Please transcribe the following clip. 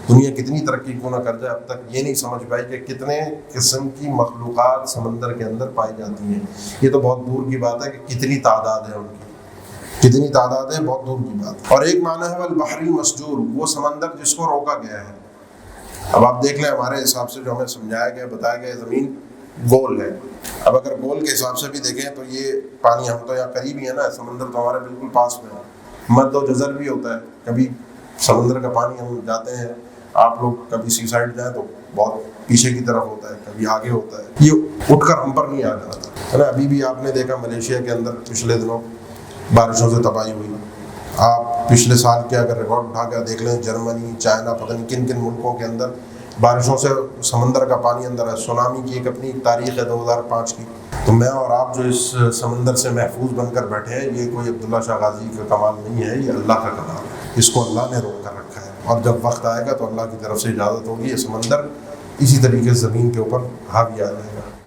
دنیا کتنی ترقی کیوں نہ کر جائے، اب تک یہ نہیں سمجھ پائی کہ کتنے قسم کی مخلوقات سمندر کے اندر پائی جاتی ہیں۔ یہ تو بہت دور کی بات ہے کہ کتنی تعداد ہے ان کی، کتنی تعداد ہے، بہت دور کی بات ہے۔ اور ایک معنی ہے والبحر المسجور، وہ سمندر جس کو روکا گیا ہے۔ اب آپ دیکھ لیں ہمارے حساب سے جو ہمیں سمجھایا گیا، بتایا گیا، زمین گول ہے۔ اب اگر گول کے حساب سے بھی دیکھیں تو یہ پانی، ہم تو یہاں قریب ہی ہے نا، سمندر تو ہمارے بالکل پاس میں ہے، مد و جزر بھی ہوتا ہے، کبھی سمندر کا پانی ہم جاتے ہیں، آپ لوگ کبھی سی سائڈ جائیں تو بہت پیچھے کی طرف ہوتا ہے، کبھی آگے ہوتا ہے، یہ اٹھ کر ہم پر نہیں آ جاتا ہے نا۔ ابھی بھی آپ نے دیکھا ملیشیا کے اندر پچھلے دنوں بارشوں سے تباہی ہوئی۔ آپ پچھلے سال کے اگر ریکارڈ اٹھا کر دیکھ لیں، جرمنی، چائنا، پتہ نہیں کن کن ملکوں کے اندر بارشوں سے سمندر کا پانی اندر ہے۔ سونامی کی ایک اپنی تاریخ ہے 2005 کی۔ تو میں اور آپ جو اس سمندر سے محفوظ بن کر بیٹھے ہیں، یہ کوئی عبداللہ شاہ غازی کا کمال نہیں ہے، یہ اللہ کا کمال ہے، اس کو اللہ نے روک کر رکھا ہے۔ اور جب وقت آئے گا تو اللہ کی طرف سے اجازت ہوگی، یہ سمندر اسی طریقے سے زمین کے اوپر حاوی آ جائے گا۔